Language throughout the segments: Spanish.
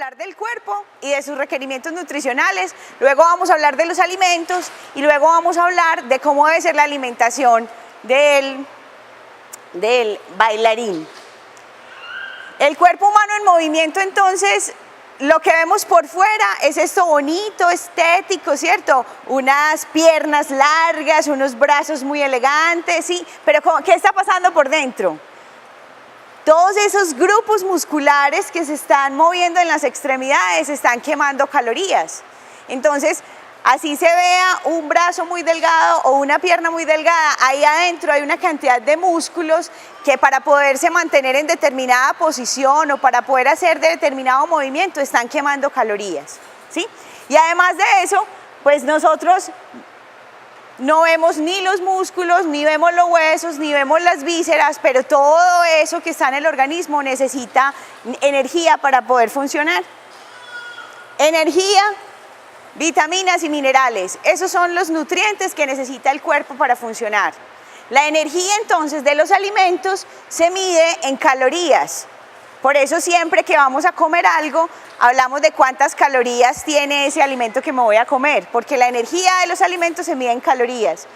hablar del cuerpo y de sus requerimientos nutricionales, luego vamos a hablar de los alimentos y luego vamos a hablar de cómo debe ser la alimentación del bailarín. El cuerpo humano en movimiento, entonces, lo que vemos por fuera es esto bonito, estético, ¿cierto? Unas piernas largas, unos brazos muy elegantes, ¿sí? Pero ¿qué está pasando por dentro? Todos esos grupos musculares que se están moviendo en las extremidades están quemando calorías. Entonces, así se vea un brazo muy delgado o una pierna muy delgada, ahí adentro hay una cantidad de músculos que para poderse mantener en determinada posición o para poder hacer determinado movimiento están quemando calorías, ¿sí? Y además de eso, pues nosotros no vemos ni los músculos, ni vemos los huesos, ni vemos las vísceras, pero todo eso que está en el organismo necesita energía para poder funcionar. Energía, vitaminas y minerales, esos son los nutrientes que necesita el cuerpo para funcionar. La energía entonces de los alimentos se mide en calorías. Por eso siempre que vamos a comer algo, hablamos de cuántas calorías tiene ese alimento que me voy a comer, porque la energía de los alimentos se mide en calorías.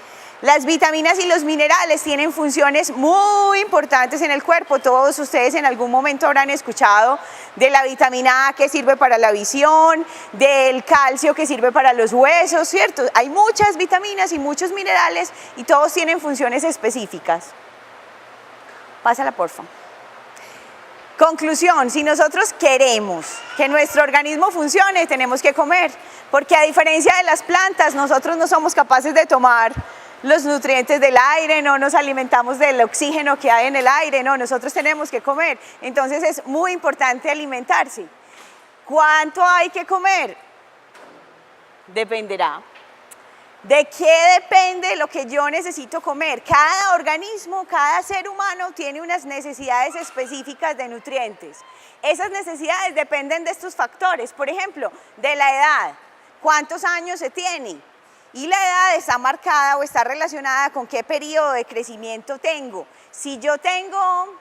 Las vitaminas y los minerales tienen funciones muy importantes en el cuerpo. Todos ustedes en algún momento habrán escuchado de la vitamina A que sirve para la visión, del calcio que sirve para los huesos, ¿cierto? Hay muchas vitaminas y muchos minerales y todos tienen funciones específicas. Pásala, porfa. Conclusión, si nosotros queremos que nuestro organismo funcione, tenemos que comer, porque a diferencia de las plantas, nosotros no somos capaces de tomar los nutrientes del aire, no nos alimentamos del oxígeno que hay en el aire, no, nosotros tenemos que comer. Entonces es muy importante alimentarse. ¿Cuánto hay que comer? Dependerá. ¿De qué depende lo que yo necesito comer? Cada organismo, cada ser humano tiene unas necesidades específicas de nutrientes. Esas necesidades dependen de estos factores, por ejemplo, de la edad, cuántos años se tiene. Y la edad está marcada o está relacionada con qué periodo de crecimiento tengo. Si yo tengo,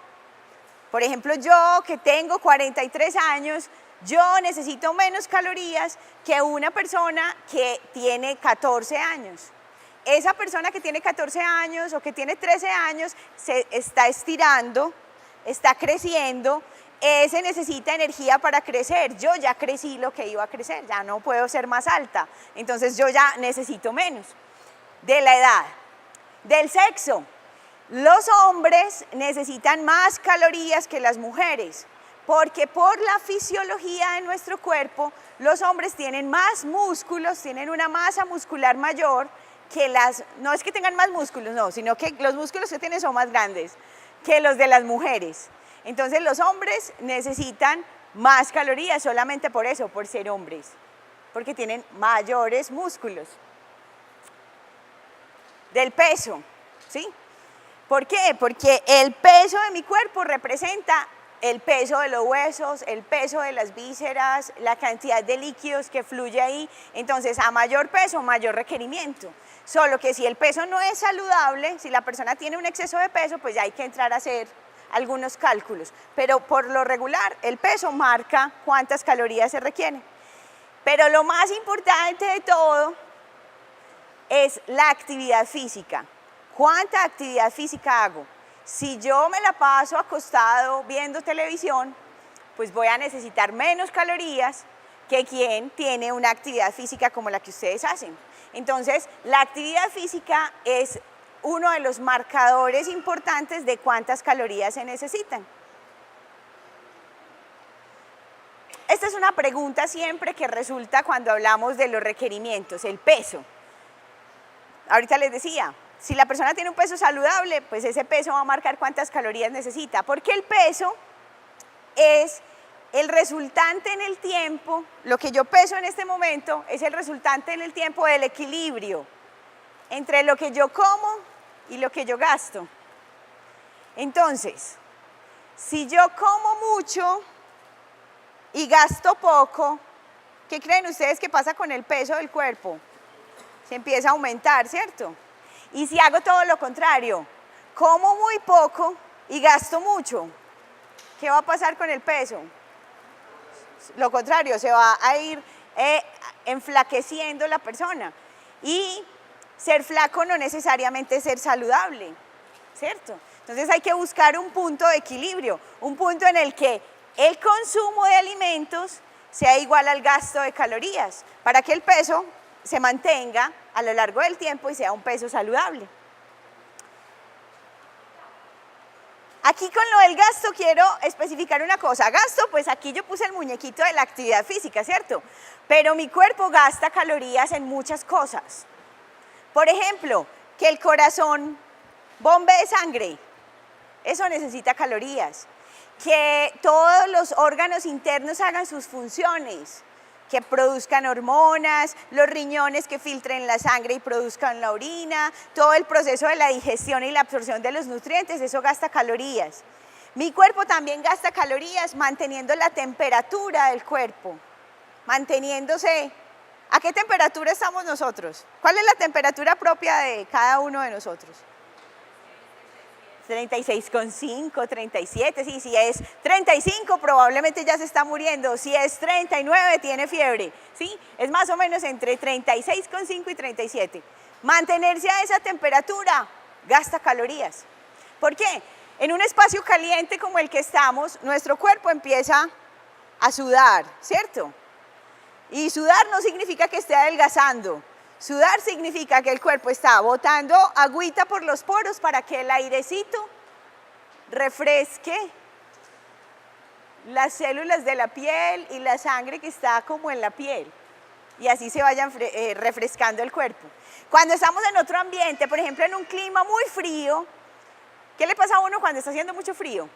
por ejemplo, yo que tengo 43 años, yo necesito menos calorías que una persona que tiene 14 años. Esa persona que tiene 14 años o que tiene 13 años se está estirando, está creciendo, ese necesita energía para crecer. Yo ya crecí lo que iba a crecer, ya no puedo ser más alta, entonces yo ya necesito menos. De la edad, del sexo, los hombres necesitan más calorías que las mujeres, porque por la fisiología de nuestro cuerpo, los hombres tienen más músculos, tienen una masa muscular mayor que las, no es que tengan más músculos, no, sino que los músculos que tienen son más grandes que los de las mujeres. Entonces los hombres necesitan más calorías solamente por eso, por ser hombres, porque tienen mayores músculos. Del peso, ¿sí? ¿Por qué? Porque el peso de mi cuerpo representa el peso de los huesos, el peso de las vísceras, la cantidad de líquidos que fluye ahí. Entonces, a mayor peso, mayor requerimiento. Solo que si el peso no es saludable, si la persona tiene un exceso de peso, pues ya hay que entrar a hacer algunos cálculos. Pero por lo regular, el peso marca cuántas calorías se requieren. Pero lo más importante de todo es la actividad física. ¿Cuánta actividad física hago? Si yo me la paso acostado viendo televisión, pues voy a necesitar menos calorías que quien tiene una actividad física como la que ustedes hacen. Entonces, la actividad física es uno de los marcadores importantes de cuántas calorías se necesitan. Esta es una pregunta siempre que resulta cuando hablamos de los requerimientos, el peso. Ahorita les decía, si la persona tiene un peso saludable, pues ese peso va a marcar cuántas calorías necesita, porque el peso es el resultante en el tiempo, lo que yo peso en este momento es el resultante en el tiempo del equilibrio entre lo que yo como y lo que yo gasto. Entonces, si yo como mucho y gasto poco, ¿qué creen ustedes que pasa con el peso del cuerpo? Se empieza a aumentar, ¿cierto? Y si hago todo lo contrario, como muy poco y gasto mucho, ¿qué va a pasar con el peso? lo contrario, se va a ir enflaqueciendo la persona. Y ser flaco no necesariamente es ser saludable, ¿cierto? Entonces hay que buscar un punto de equilibrio, un punto en el que el consumo de alimentos sea igual al gasto de calorías, para que el peso se mantenga a lo largo del tiempo y sea un peso saludable. Aquí con lo del gasto quiero especificar una cosa. Gasto, pues aquí yo puse el muñequito de la actividad física, ¿cierto? Pero mi cuerpo gasta calorías en muchas cosas. Por ejemplo, que el corazón bombee sangre, eso necesita calorías. Que todos los órganos internos hagan sus funciones, que produzcan hormonas, los riñones que filtren la sangre y produzcan la orina, todo el proceso de la digestión y la absorción de los nutrientes, eso gasta calorías. Mi cuerpo también gasta calorías manteniendo la temperatura del cuerpo, manteniéndose. ¿A qué temperatura estamos nosotros? ¿Cuál es la temperatura propia de cada uno de nosotros? 36,5, 37, sí, si es 35 probablemente ya se está muriendo, si es 39 tiene fiebre, ¿sí? Es más o menos entre 36,5 y 37. Mantenerse a esa temperatura gasta calorías. ¿Por qué? En un espacio caliente como el que estamos, nuestro cuerpo empieza a sudar, ¿cierto? Y sudar no significa que esté adelgazando. Sudar significa que el cuerpo está botando agüita por los poros para que el airecito refresque las células de la piel y la sangre que está como en la piel. Y así se vayan refrescando el cuerpo. Cuando estamos en otro ambiente, por ejemplo en un clima muy frío, ¿qué le pasa a uno cuando está haciendo mucho frío?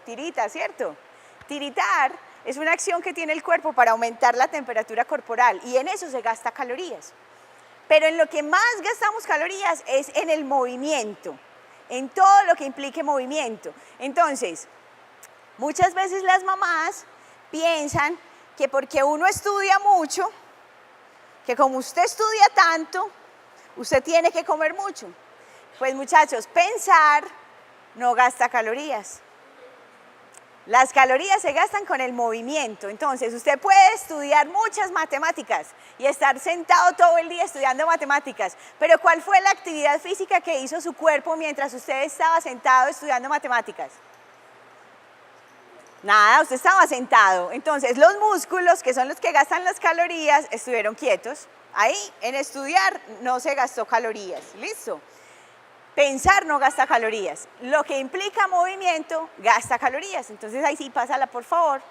Tirita, ¿cierto? Tiritar es una acción que tiene el cuerpo para aumentar la temperatura corporal y en eso se gasta calorías. Pero en lo que más gastamos calorías es en el movimiento, en todo lo que implique movimiento. Entonces, muchas veces las mamás piensan que porque uno estudia mucho, que como usted estudia tanto, usted tiene que comer mucho. Pues muchachos, pensar no gasta calorías. Las calorías se gastan con el movimiento, entonces usted puede estudiar muchas matemáticas y estar sentado todo el día estudiando matemáticas, pero ¿cuál fue la actividad física que hizo su cuerpo mientras usted estaba sentado estudiando matemáticas? Nada, usted estaba sentado, entonces los músculos, que son los que gastan las calorías, estuvieron quietos. Ahí, en estudiar, no se gastó calorías, ¿listo? Pensar no gasta calorías, lo que implica movimiento gasta calorías, entonces ahí sí, pásala por favor.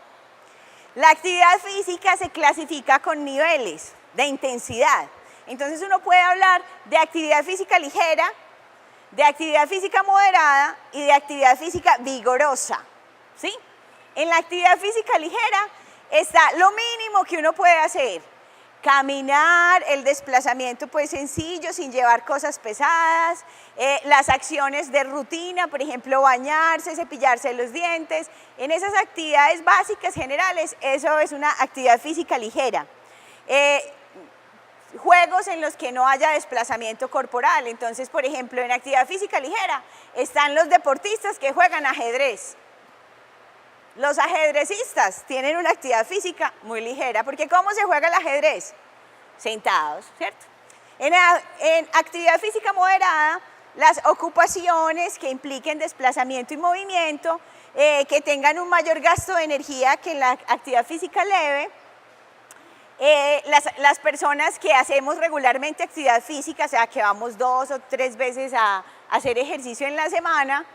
La actividad física se clasifica con niveles de intensidad, entonces uno puede hablar de actividad física ligera, de actividad física moderada y de actividad física vigorosa, ¿sí? En la actividad física ligera está lo mínimo que uno puede hacer. Caminar, el desplazamiento pues sencillo, sin llevar cosas pesadas, las acciones de rutina, por ejemplo, bañarse, cepillarse los dientes, en esas actividades básicas generales, eso es una actividad física ligera. Juegos en los que no haya desplazamiento corporal, entonces, por ejemplo, en actividad física ligera están los deportistas que juegan ajedrez. Los ajedrecistas tienen una actividad física muy ligera, porque ¿cómo se juega el ajedrez? Sentados, ¿cierto? En actividad física moderada, las ocupaciones que impliquen desplazamiento y movimiento, que tengan un mayor gasto de energía que en la actividad física leve, las personas que hacemos regularmente actividad física, o sea, que vamos 2 o 3 veces a hacer ejercicio en la semana,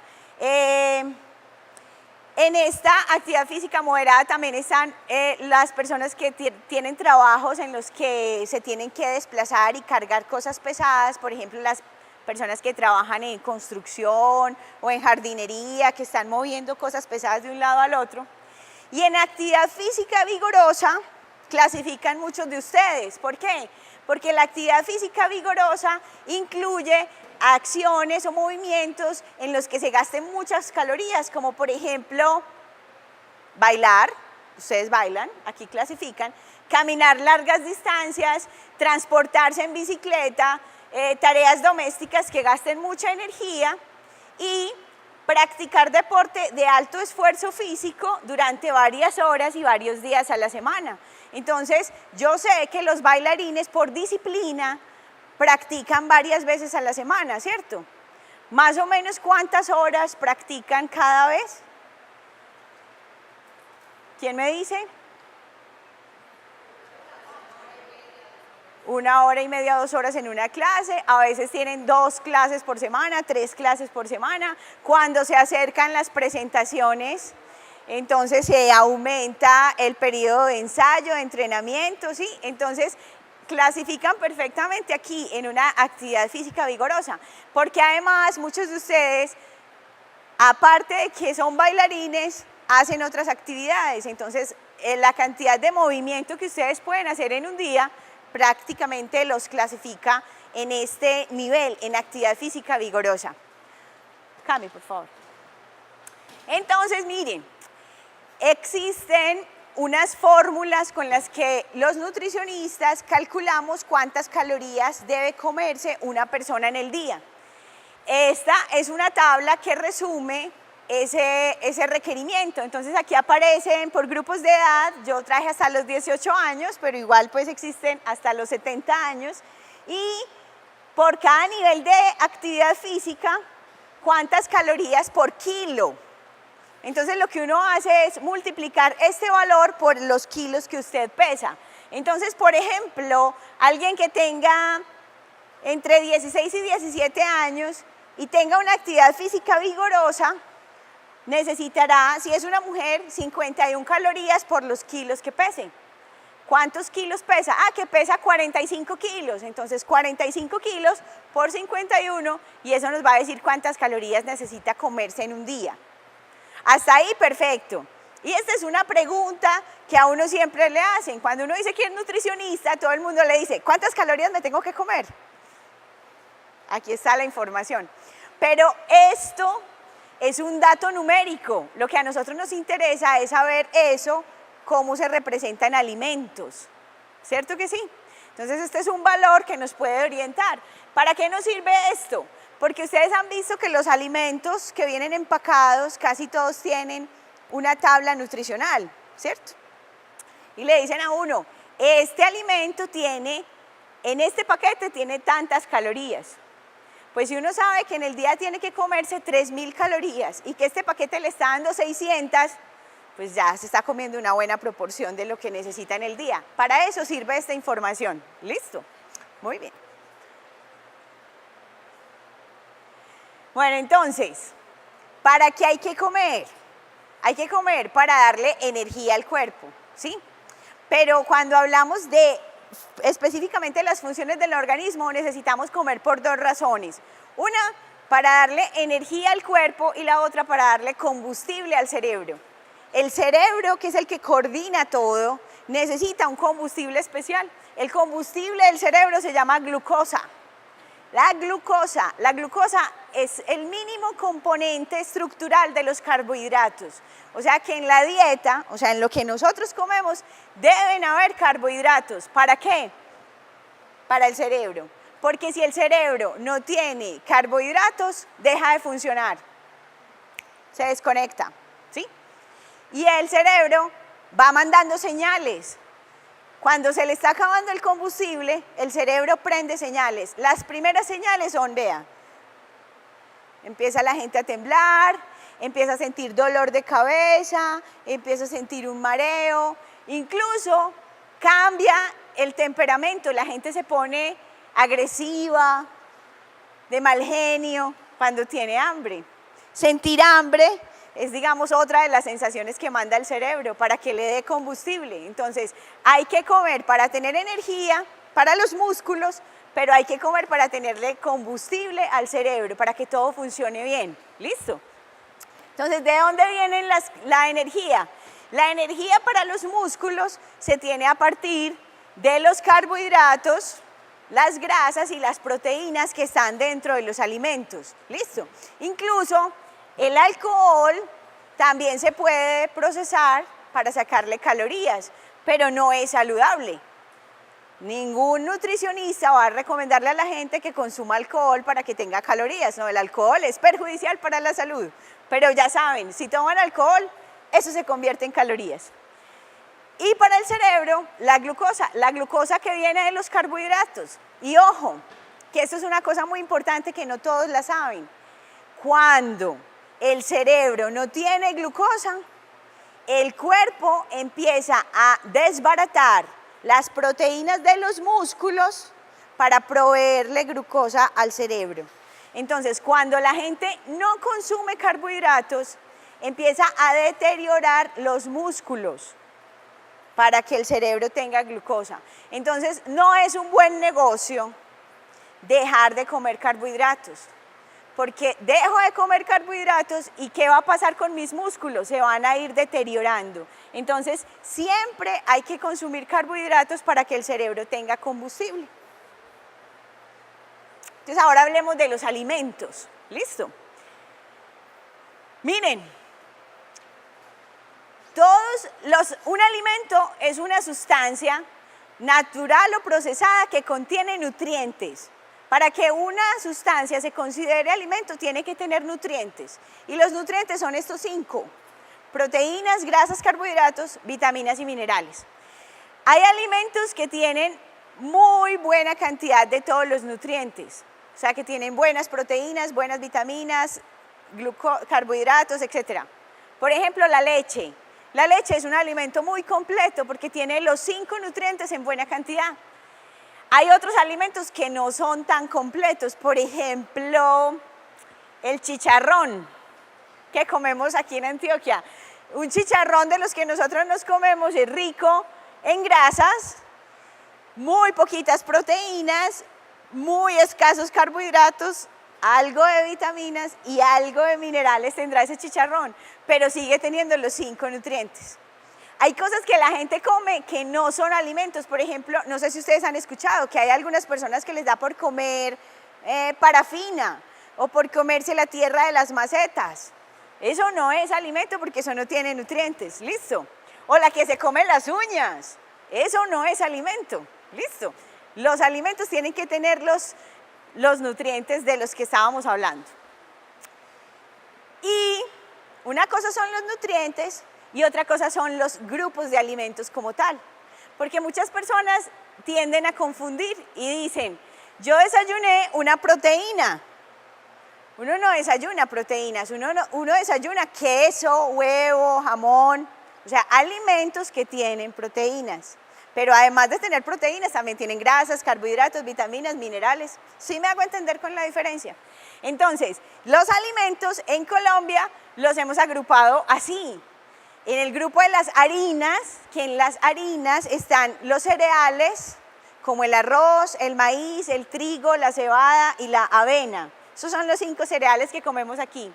en esta actividad física moderada también están las personas que tienen trabajos en los que se tienen que desplazar y cargar cosas pesadas, por ejemplo, las personas que trabajan en construcción o en jardinería, que están moviendo cosas pesadas de un lado al otro. Y en actividad física vigorosa clasifican muchos de ustedes. ¿Por qué? Porque la actividad física vigorosa incluye acciones o movimientos en los que se gasten muchas calorías, como por ejemplo bailar, ustedes bailan, aquí clasifican, caminar largas distancias, transportarse en bicicleta, tareas domésticas que gasten mucha energía y practicar deporte de alto esfuerzo físico durante varias horas y varios días a la semana. Entonces, yo sé que los bailarines por disciplina practican varias veces a la semana, ¿cierto? Más o menos, ¿cuántas horas practican cada vez? ¿Quién me dice? 1 hora y media, 2 horas en una clase, a veces tienen 2 clases por semana, 3 clases por semana. Cuando se acercan las presentaciones, entonces se aumenta el periodo de ensayo, de entrenamiento, ¿sí? Entonces clasifican perfectamente aquí en una actividad física vigorosa, porque además muchos de ustedes, aparte de que son bailarines, hacen otras actividades. Entonces la cantidad de movimiento que ustedes pueden hacer en un día prácticamente los clasifica en este nivel, en actividad física vigorosa. Cami, por favor. Entonces, miren, existen unas fórmulas con las que los nutricionistas calculamos cuántas calorías debe comerse una persona en el día. Esta es una tabla que resume ese requerimiento. Entonces aquí aparecen por grupos de edad. Yo traje hasta los 18 años, pero igual pues existen hasta los 70 años, y por cada nivel de actividad física, cuántas calorías por kilo. Entonces lo que uno hace es multiplicar este valor por los kilos que usted pesa. Entonces, por ejemplo, alguien que tenga entre 16 y 17 años y tenga una actividad física vigorosa, necesitará, si es una mujer, 51 calorías por los kilos que pese. ¿Cuántos kilos pesa? Ah, que pesa 45 kilos. Entonces 45 kilos por 51, y eso nos va a decir cuántas calorías necesita comerse en un día. Hasta ahí, perfecto. Y esta es una pregunta que a uno siempre le hacen. Cuando uno dice que es nutricionista, todo el mundo le dice, ¿cuántas calorías me tengo que comer? Aquí está la información. Pero esto es un dato numérico. Lo que a nosotros nos interesa es saber eso, cómo se representa en alimentos. ¿Cierto que sí? Entonces este es un valor que nos puede orientar. ¿Para qué nos sirve esto? Porque ustedes han visto que los alimentos que vienen empacados, casi todos tienen una tabla nutricional, ¿cierto? Y le dicen a uno, este alimento tiene, en este paquete tiene tantas calorías. Pues si uno sabe que en el día tiene que comerse 3.000 calorías y que este paquete le está dando 600, pues ya se está comiendo una buena proporción de lo que necesita en el día. Para eso sirve esta información. ¿Listo? Muy bien. Bueno, entonces, ¿para qué hay que comer? Hay que comer para darle energía al cuerpo, ¿sí? Pero cuando hablamos de específicamente las funciones del organismo, necesitamos comer por 2 razones. Una, para darle energía al cuerpo, y la otra para darle combustible al cerebro. El cerebro, que es el que coordina todo, necesita un combustible especial. El combustible del cerebro se llama glucosa. La glucosa es el mínimo componente estructural de los carbohidratos. O sea que en la dieta, o sea en lo que nosotros comemos, deben haber carbohidratos. ¿Para qué? Para el cerebro. Porque si el cerebro no tiene carbohidratos, deja de funcionar. Se desconecta, ¿sí? Y el cerebro va mandando señales. Cuando se le está acabando el combustible, el cerebro prende señales. Las primeras señales son, vea, empieza la gente a temblar, empieza a sentir dolor de cabeza, empieza a sentir un mareo, incluso cambia el temperamento, la gente se pone agresiva, de mal genio, cuando tiene hambre. Sentir hambre es, digamos, otra de las sensaciones que manda el cerebro para que le dé combustible. Entonces, hay que comer para tener energía, para los músculos, pero hay que comer para tenerle combustible al cerebro, para que todo funcione bien. ¿Listo? Entonces, ¿de dónde viene la energía? La energía para los músculos se tiene a partir de los carbohidratos, las grasas y las proteínas que están dentro de los alimentos. ¿Listo? Incluso el alcohol también se puede procesar para sacarle calorías, pero no es saludable. Ningún nutricionista va a recomendarle a la gente que consuma alcohol para que tenga calorías. No, el alcohol es perjudicial para la salud. Pero ya saben, si toman alcohol, eso se convierte en calorías. Y para el cerebro, la glucosa que viene de los carbohidratos. Y ojo, que esto es una cosa muy importante que no todos la saben. Cuando el cerebro no tiene glucosa, el cuerpo empieza a desbaratar las proteínas de los músculos para proveerle glucosa al cerebro. Entonces, cuando la gente no consume carbohidratos, empieza a deteriorar los músculos para que el cerebro tenga glucosa. Entonces, no es un buen negocio dejar de comer carbohidratos, porque dejo de comer carbohidratos y ¿qué va a pasar con mis músculos? Se van a ir deteriorando. Entonces, siempre hay que consumir carbohidratos para que el cerebro tenga combustible. Entonces, ahora hablemos de los alimentos. ¿Listo? Miren, un alimento es una sustancia natural o procesada que contiene nutrientes. Para que una sustancia se considere alimento, tiene que tener nutrientes. Y los nutrientes son estos 5: proteínas, grasas, carbohidratos, vitaminas y minerales. Hay alimentos que tienen muy buena cantidad de todos los nutrientes. O sea, que tienen buenas proteínas, buenas vitaminas, carbohidratos, etc. Por ejemplo, la leche. La leche es un alimento muy completo porque tiene los 5 nutrientes en buena cantidad. Hay otros alimentos que no son tan completos, por ejemplo, el chicharrón que comemos aquí en Antioquia. Un chicharrón de los que nosotros nos comemos es rico en grasas, muy poquitas proteínas, muy escasos carbohidratos, algo de vitaminas y algo de minerales tendrá ese chicharrón, pero sigue teniendo los 5 nutrientes. Hay cosas que la gente come que no son alimentos. Por ejemplo, no sé si ustedes han escuchado que hay algunas personas que les da por comer parafina o por comerse la tierra de las macetas. Eso no es alimento porque eso no tiene nutrientes. ¿Listo? O la que se come las uñas. Eso no es alimento. ¿Listo? Los alimentos tienen que tener los nutrientes de los que estábamos hablando. Y una cosa son los nutrientes y otra cosa son los grupos de alimentos como tal. Porque muchas personas tienden a confundir y dicen, yo desayuné una proteína. Uno no desayuna proteínas, uno desayuna queso, huevo, jamón, o sea, alimentos que tienen proteínas. Pero además de tener proteínas, también tienen grasas, carbohidratos, vitaminas, minerales. ¿Sí me hago entender con la diferencia? Entonces, los alimentos en Colombia los hemos agrupado así. En el grupo de las harinas, que en las harinas están los cereales, como el arroz, el maíz, el trigo, la cebada y la avena. Esos son los 5 cereales que comemos aquí.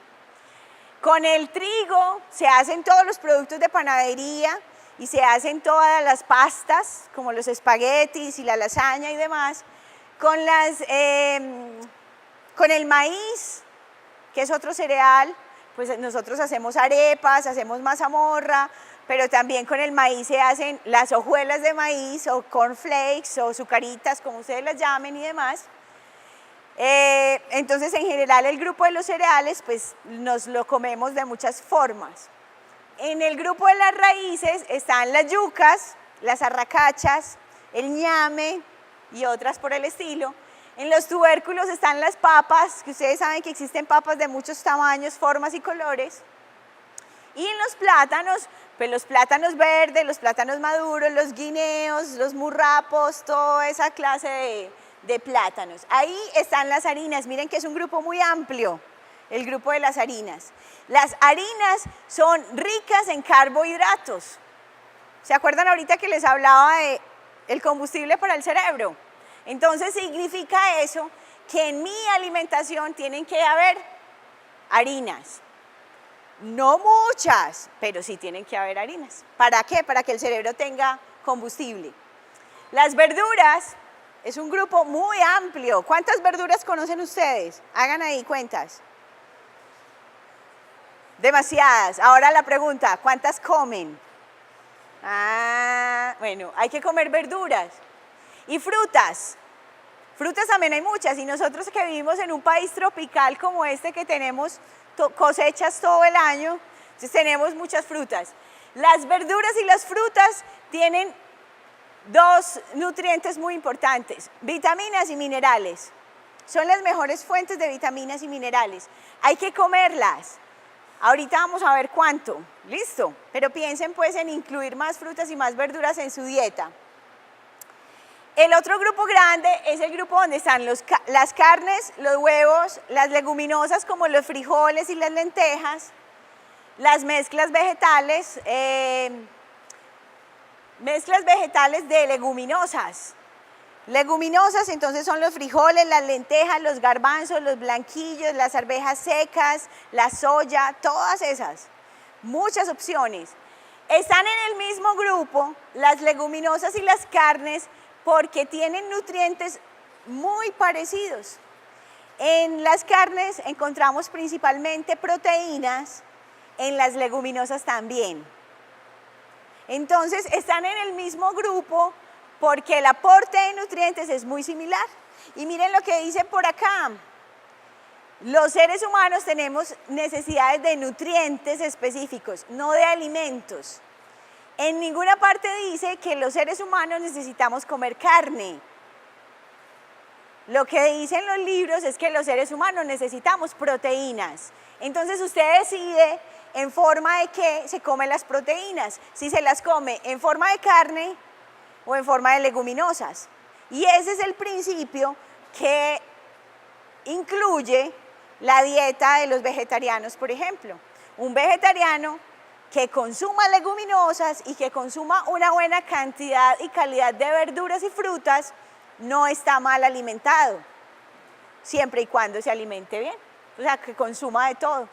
Con el trigo se hacen todos los productos de panadería y se hacen todas las pastas, como los espaguetis y la lasaña y demás. Con el maíz, que es otro cereal, pues nosotros hacemos arepas, hacemos mazamorra, pero también con el maíz se hacen las hojuelas de maíz o cornflakes o sucaritas, como ustedes las llamen y demás. Entonces, en general, el grupo de los cereales, pues nos lo comemos de muchas formas. En el grupo de las raíces están las yucas, las arracachas, el ñame y otras por el estilo. En los tubérculos están las papas, que ustedes saben que existen papas de muchos tamaños, formas y colores. Y en los plátanos, pues los plátanos verdes, los plátanos maduros, los guineos, los murrapos, toda esa clase de plátanos. Ahí están las harinas, miren que es un grupo muy amplio, el grupo de las harinas. Las harinas son ricas en carbohidratos. ¿Se acuerdan ahorita que les hablaba de el combustible para el cerebro? Entonces significa eso que en mi alimentación tienen que haber harinas. No muchas, pero sí tienen que haber harinas. ¿Para qué? Para que el cerebro tenga combustible. Las verduras es un grupo muy amplio. ¿Cuántas verduras conocen ustedes? Hagan ahí cuentas. Demasiadas. Ahora la pregunta, ¿cuántas comen? Bueno, hay que comer verduras. Y frutas. Frutas también hay muchas y nosotros que vivimos en un país tropical como este que tenemos cosechas todo el año, entonces tenemos muchas frutas. Las verduras y las frutas tienen dos nutrientes muy importantes, vitaminas y minerales. Son las mejores fuentes de vitaminas y minerales. Hay que comerlas. Ahorita vamos a ver cuánto, listo. Pero piensen pues en incluir más frutas y más verduras en su dieta. El otro grupo grande es el grupo donde están las carnes, los huevos, las leguminosas como los frijoles y las lentejas, las mezclas vegetales de leguminosas. Leguminosas entonces son los frijoles, las lentejas, los garbanzos, los blanquillos, las arvejas secas, la soya, todas esas. Muchas opciones. Están en el mismo grupo las leguminosas y las carnes porque tienen nutrientes muy parecidos. En las carnes encontramos principalmente proteínas, en las leguminosas también. Entonces están en el mismo grupo porque el aporte de nutrientes es muy similar. Y miren lo que dice por acá. Los seres humanos tenemos necesidades de nutrientes específicos, no de alimentos. En ninguna parte dice que los seres humanos necesitamos comer carne. Lo que dicen los libros es que los seres humanos necesitamos proteínas. Entonces usted decide en forma de qué se comen las proteínas, si se las come en forma de carne o en forma de leguminosas. Y ese es el principio que incluye la dieta de los vegetarianos, por ejemplo. Un vegetariano que consuma leguminosas y que consuma una buena cantidad y calidad de verduras y frutas no está mal alimentado, siempre y cuando se alimente bien, o sea, que consuma de todo.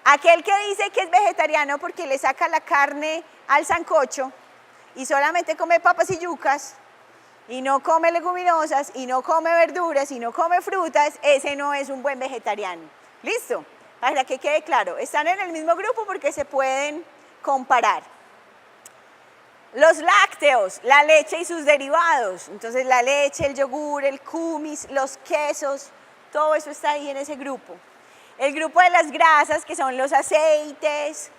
Aquel que dice que es vegetariano porque le saca la carne al sancocho y solamente come papas y yucas y no come leguminosas y no come verduras y no come frutas, ese no es un buen vegetariano. ¿Listo? Para que quede claro, están en el mismo grupo porque se pueden comparar. Los lácteos, la leche y sus derivados, entonces la leche, el yogur, el kumis, los quesos, todo eso está ahí en ese grupo. El grupo de las grasas, que son los aceites,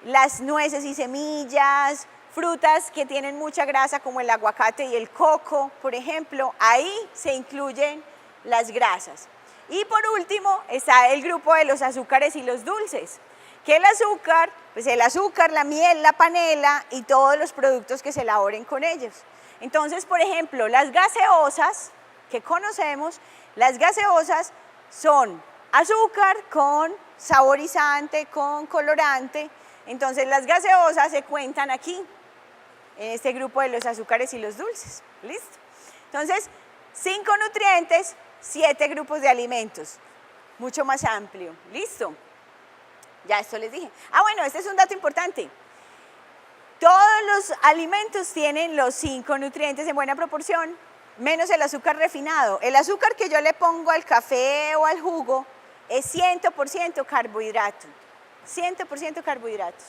las nueces y semillas, frutas que tienen mucha grasa como el aguacate y el coco, por ejemplo, ahí se incluyen las grasas. Y por último está el grupo de los azúcares y los dulces, que el azúcar, pues el azúcar, la miel, la panela y todos los productos que se elaboren con ellos. Entonces, por ejemplo, las gaseosas que conocemos, las gaseosas son azúcar con saborizante, con colorante. Entonces las gaseosas se cuentan aquí, en este grupo de los azúcares y los dulces. ¿Listo? Entonces, 5 nutrientes, 7 grupos de alimentos. Mucho más amplio. ¿Listo? Ya esto les dije. Ah, bueno, este es un dato importante. Todos los alimentos tienen los 5 nutrientes en buena proporción, menos el azúcar refinado. El azúcar que yo le pongo al café o al jugo es 100% carbohidrato. 100% carbohidratos.